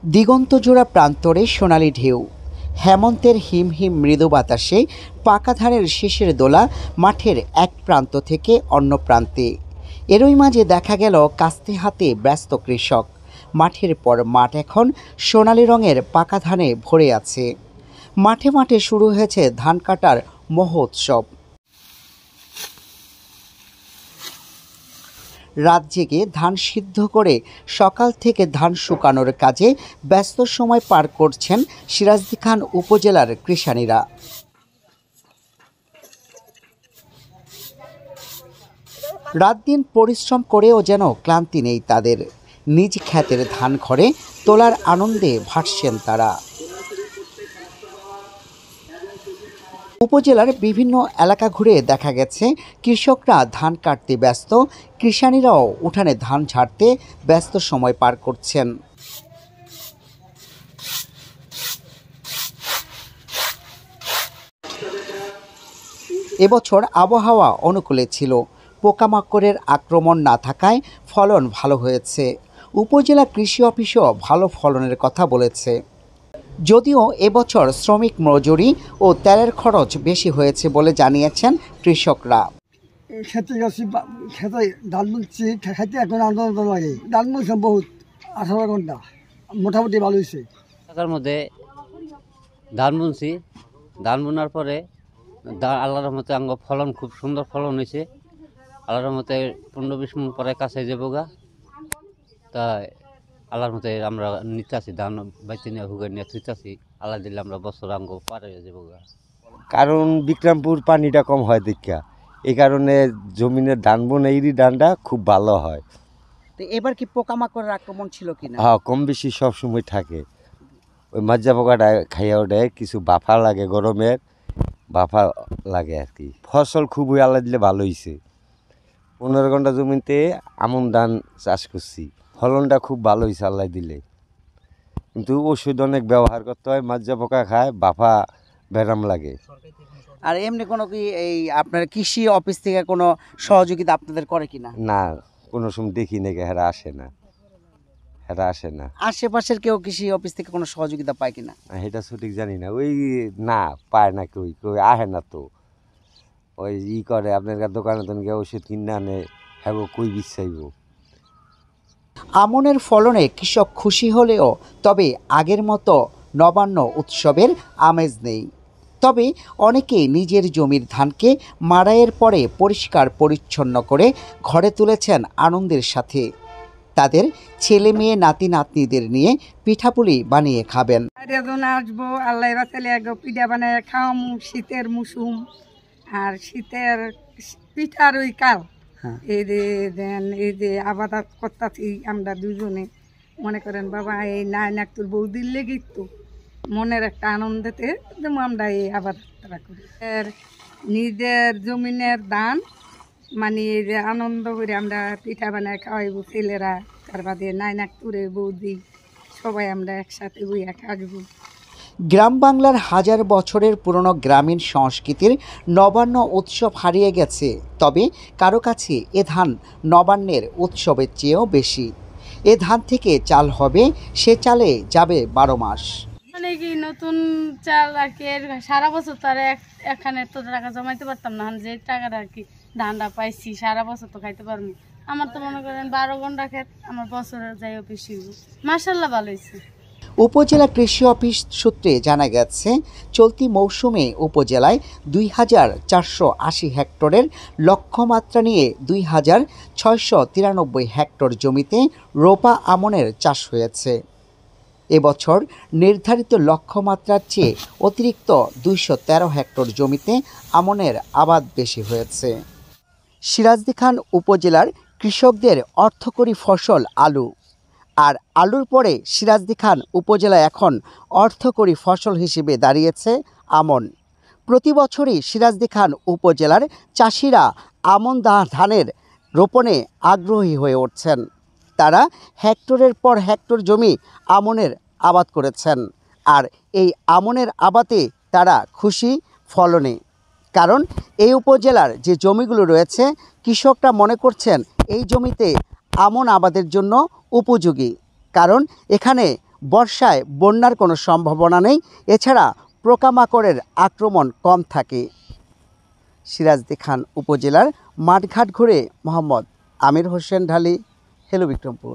দিগন্তজোড়া প্রান্তরে সোনালি ঢেউ, হেমন্তের হিমহিম মৃদু বাতাসে পাকা ধানের শেষের দোলা মাঠের এক প্রান্ত থেকে অন্য প্রান্তে। এরই মাঝে দেখা গেল কাস্তে হাতে ব্যস্ত কৃষক। মাঠের পর মাঠ এখন সোনালি রঙের পাকা ধানে ভরে আছে। মাঠে মাঠে শুরু হয়েছে ধান কাটার মহোৎসব। রাত জেগে ধান সিদ্ধ করে সকাল থেকে ধান শুকানোর কাজে ব্যস্ত সময় পার করছেন সিরাজদিখান উপজেলার কৃষানীরা। রাত দিন পরিশ্রম করেও যেন ক্লান্তি নেই তাদের। নিজ ক্ষেতের ধান ঘরে তোলার আনন্দে ভাসছেন তারা। উপজেলার বিভিন্ন এলাকা ঘুরে দেখা গেছে কৃষকরা ধান কাটতে ব্যস্ত, কৃষানীরাও উঠানে ধান ঝাড়তে ব্যস্ত সময় পার করছেন। এবছর আবহাওয়া অনুকূলে ছিল, পোকামাকড়ের আক্রমণ না থাকায় ফলন ভালো হয়েছে। উপজেলা কৃষি অফিসও ভালো ফলনের কথা বলেছে। যদিও এবছর শ্রমিক মজুরি ও তেলের খরচ বেশি হয়েছে বলে জানিয়েছেন কৃষকরা। খেতে গেছি, খেতে ধান বুনছি, খেতে এখন আনন্দ লাগে। ধান বুনছে বহুত 18 ঘন্টা, মোটামুটি ভালো হয়েছে। টাকার মধ্যে ধান বুনছি, ধান বোনার পরে আল্লাহর রহমতে আঙ্গ ফলন খুব সুন্দর ফলন হয়েছে। আল্লাহর রহমতে 15-20 মিনিট পরে কাছে যাবো গা। তাই আল্লাহর মতে আমরা নিতেছি, ধান বাইতে নিয়ে হুগে নিয়ে থুইতেছি। আল্লাহ দিলে আমরা বছর আঙ্গ পার হয়ে যাবো গা। কারণ বিক্রমপুর পানিটা কম হয় দেখা, এই কারণে জমিনের ধান বোন এই ধানটা খুব ভালো হয়। তো এবার কি পোকামাকড়ের আক্রমণ ছিল কিনা? হ্যাঁ, কম বেশি সব সময় থাকে। ওই মাজা পোকাটা খাইয়া ওঠে, কিছু বাফা লাগে, গরমের বাফা লাগে আর কি। ফসল খুবই আল্লাহ দিলে ভালো হয়েছে। 15 ঘন্টা জমিতে আমন ধান চাষ করছি, ফলনটা খুব ভালো হয়েছে আল্লাহ দিলে। কিন্তু ওষুধ অনেক ব্যবহার করতে হয়, মাজা পোকা খায়, বাফা ব্যারাম লাগে। আর এমনি কোনো কি এই আপনার কৃষি অফিস থেকে কোনো সহযোগিতা আপনাদের করে কিনা? না, কোনো সময় দেখি নাকি হেরা আসে না, হেরা আসে না। আশেপাশের কেউ কৃষি অফিস থেকে কোনো সহযোগিতা পায় কিনা? এটা সঠিক জানি না, ওই না পায় না, কেউ কেউ আহে না। তো ওই করে আপনার দোকানে তো গিয়ে ওষুধ কিনে আনে, হ্যাঁ কই বিশ্বাইব। আমনের ফলনে কৃষক খুশি হলেও তবে আগের মতো নবান্ন উৎসবের আমেজ নেই। তবে অনেকেই নিজের জমির ধানকে মাড়াইয়ের পরে পরিষ্কার পরিচ্ছন্ন করে ঘরে তুলেছেন আনন্দের সাথে। তাদের ছেলে মেয়ে নাতি নাতনিদের নিয়ে পিঠাপুলি বানিয়ে খাবেন। আসবো, আল্লাহ বাঁচালে পিঠা বানায় খাওয়ামু, শীতের মৌসুম আর শীতের পিঠার ওই কাল। এই যে আবাদ করতেছি আমরা দুজনে, মনে করেন বাবা এই নাক তোর বৌদির লেগে তো মনের একটা আনন্দেতে আমরা এই আবাদটা করি। নিজের জমিনের ধান মানে এই যে আনন্দ করে আমরা পিঠা বানায় খাওয়াইব ছেলেরা, তার বাদে নাক তুরে বৌদি সবাই আমরা একসাথে বইয়া খাবো। গ্রাম বাংলার হাজার বছরের পুরনো গ্রামীণ সংস্কৃতির নবান্ন উৎসব হারিয়ে গেছে। তবে কারো কাছে এ ধান নবান্নের উৎসবের চেয়েও বেশি। এ ধান থেকে চাল হবে, সে চালে যাবে 12 মাস। মানে কি নতুন চাল আর কি সারা বছর তো আর এখানে তো টাকা জমাইতে পারতাম না, যে টাকাটা আর কি ধানটা পাইছি সারা বছর তো খাইতে পারবো। আমার তো মনে করেন 12 ঘন্টা খেত, আমার বছরের যাই বেশি। মাশাআল্লাহ ভালো হয়েছে। উপজেলা কৃষি অফিস সূত্রে জানা গেছে, চলতি মৌসুমে উপজেলায় 2480 হেক্টরের লক্ষ্যমাত্রা নিয়ে 2693 হেক্টর জমিতে রোপা আমনের চাষ হয়েছে। এবছর নির্ধারিত লক্ষ্যমাত্রার চেয়ে অতিরিক্ত 213 হেক্টর জমিতে আমনের আবাদ বেশি হয়েছে। সিরাজদিখান উপজেলার কৃষকদের অর্থকরী ফসল আলু। আর আলুর পরে সিরাজদিখান উপজেলা এখন অর্থকরী ফসল হিসেবে দাঁড়িয়েছে আমন। প্রতি বছরই সিরাজদিখান উপজেলার চাষিরা আমন ধানের রোপণে আগ্রহী হয়ে উঠছেন। তারা হেক্টরের পর হেক্টর জমি আমনের আবাদ করেছেন। আর এই আমনের আবাদে তারা খুশি ফলনে। কারণ এই উপজেলার যে জমিগুলো রয়েছে, কৃষকরা মনে করছেন এই জমিতে আমন আবাদের জন্য উপযোগী। কারণ এখানে বর্ষায় বন্যার কোনো সম্ভাবনা নেই। এছাড়া পোকামাকড়ের আক্রমণ কম থাকে। সিরাজদি খান উপজেলার মাঠঘাট ঘুরে মোহাম্মদ আমির হোসেন ঢালি, হ্যালো বিক্রমপুর।